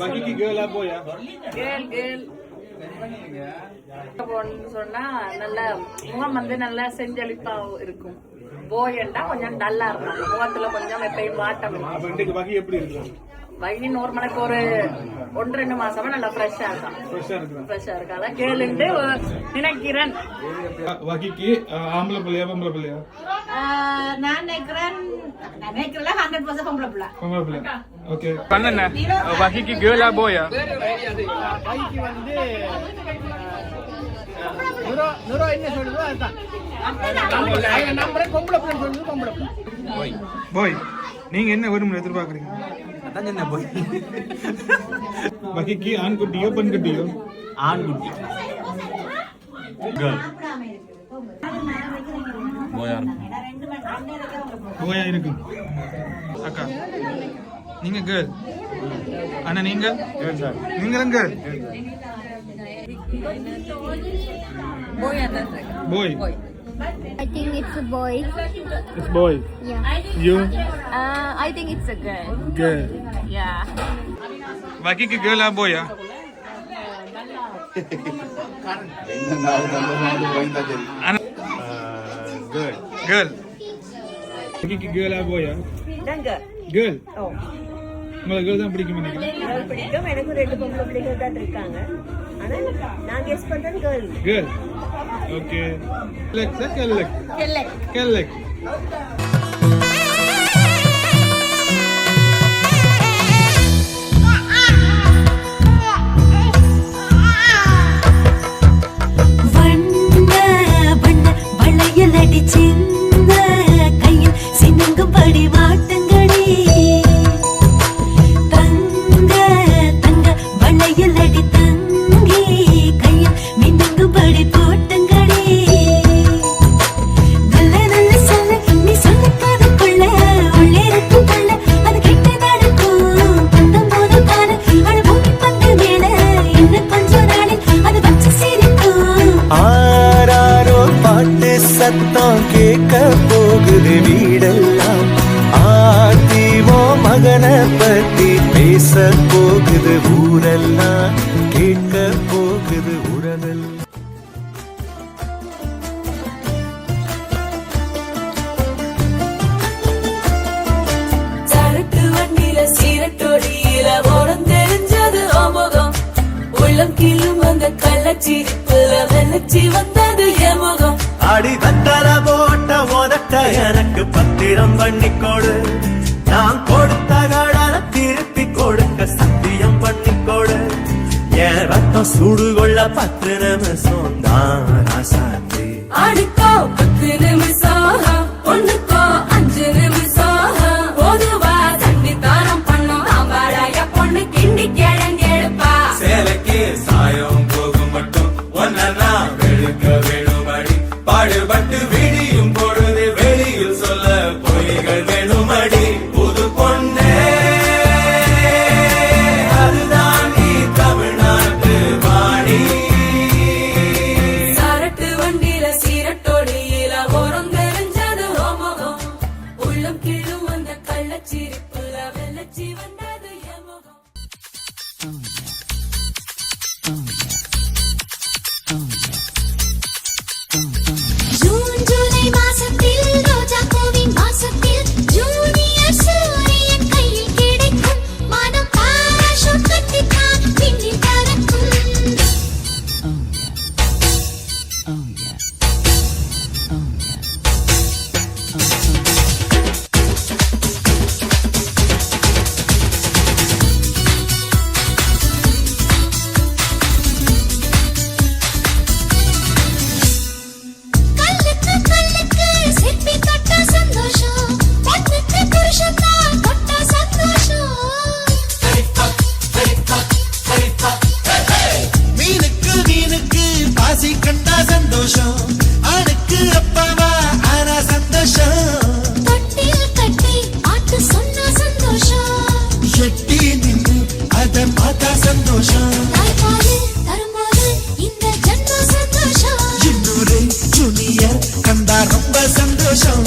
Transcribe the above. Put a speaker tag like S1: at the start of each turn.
S1: பாக்கிக்கு கேர்ளா போயா?
S2: கேள் சொன்னா நல்ல முகம் வந்து நல்லா செஞ்சளிப்பா இருக்கும். போயண்டா கொஞ்சம் டல்லா இருக்கும், முகத்துல கொஞ்சம் எப்பயும் வாட்டம்.
S1: பாக்கி எப்படி இருக்கு?
S2: வகி நார்மலுக்கு ஒரு 1-2 மாசமா நல்லா ஃப்ரெஷ்ஷா இருக்கா கேளுண்டு நினைக்கிறேன்.
S1: வகிக்கு ஆம்பளை பிள்ளையா பொம்பளை பிள்ளையா?
S2: நான் நினைக்கிறேன் 100% பொம்பளை பிள்ளை.
S1: ஓகே பண்ணன வகிக்கு கேர்ளா போயா?
S3: வகிக்கு வந்து நுரோ என்ன சொல்லுதோ அதுதான் நம்புறேன். பொம்பளை பிள்ளை சொல்லுது பொம்பளை பிள்ளை.
S1: போய் நீங்க என்ன வரும் எதிர்பார்க்கறீங்க?
S3: அதான் என்ன போய்
S1: வகிக்கு ஆண் குட்டியோ பெண் குட்டியோ?
S3: ஆண் குட்டி.
S1: போயா இருக்கு. அக்கா நீங்க கேர்ள், அண்ணா நீங்க நீங்களும் கேர்ள். போய்
S4: I think it's a boy.
S1: It's boy.
S4: Yeah.
S1: You?
S4: I think it's a girl.
S1: Girl.
S4: Yeah.
S1: வகிக்கு கேர்ளா போயா?
S3: Girl.
S1: கேர்ள். வகிக்கு கேர்ளா போயா? கேர்ள். உங்களுக்கு கேர்ள் தான் பிடிக்கும் நினைக்கிறேன்.
S2: பிடிக்கும். எனக்கு 2 பொம்பளை பிள்ளைகள் தான் இருக்காங்க. ஆனா நான் கெஸ் பண்றது கேர்ள்.
S1: கேர்ள். ஓகே. கெல்லக்.
S5: சத்தம் கேட்க போகுது வீடெல்லாம், ஆத்திவோ மகனை பத்தி பேச போகுது ஊரெல்லாம், கேட்க போகுது உறவெல்லாம்.
S6: சரட்டு வண்டியில சீரட்டொடியில ஓரம் தெரிஞ்சது அமுகம், உள்ளம் கீழும் அந்த கள்ளச்சிரிப்புல வெள்ளச்சி வந்தது எமுகம்.
S5: அடி வெத்தல போட்ட உதட்ட எனக்கு பத்திரம் பண்ணிக்கொடு, நான் கொடுத்த கடனை திருப்பி கொடுக்க சத்தியம் பண்ணிக்கொடு, என் ரத்தம் சூடு கொள்ள 10 நிமிஷம் தான் ராசாத்தி.
S6: அடிக்கோ 10 நிமிஷம், ஒண்ணுக்கோ 5 நிமிஷம், பொதுவா தண்ணி தாரம் பண்ணும் அம்பாடாய பொண்ணு கிண்டி கிழங்கெடுப்பா.
S5: சேலைக்கு சாயம் போகும் மட்டும் ஒன்னா வெளுக்க வேணுமடி, பாடுபட்டு விடியும் பொழுது வெளியில் சொல்ல பொய்கள் வேணுமடி. புது பொண்ணே அதுதான் நீ தமிழ்நாட்டு வாணி.
S6: சரட்டு வண்டியில சீரட்டொடியில ஓரம் தெரிஞ்சது ஓமுகம், உள்ளம் கீழும் அந்த கள்ளச்சிரிப்புல வெள்ளச்சி வந்தது எமுகம்.
S4: ஜூன் ஜூலை மாசத்தில் ரோஜா பூவின் வாசத்தில் ஜூனியர் சூரியன் கையில் கிடைக்கும் மனம் பாராசூட் கட்டித்தான் விண்ணில் பறக்கும். கல்லுக்கு கல்லுக்கு சிற்பி தொட்ட சந்தோஷம், பொண்ணுக்கு புருஷன்தான் தொட்ட சந்தோஷம்.
S5: மீனுக்கு மீனுக்கு பாசி கண்டா சந்தோஷம், ஆணுக்கு அப்பாவா ஆனா சந்தோஷம்.
S4: தொட்டில் கட்டி ஆட்டு சொன்னா சந்தோஷம்,
S5: எட்டி நின்று அத பார்த்தா சந்தோஷம்.
S4: தாய்ப்பாலு தரும்போது இந்த ஜன்ம சந்தோஷம்.
S5: இன்னொரு ஜூனியர் கண்டா ரொம்ப சந்தோஷம்.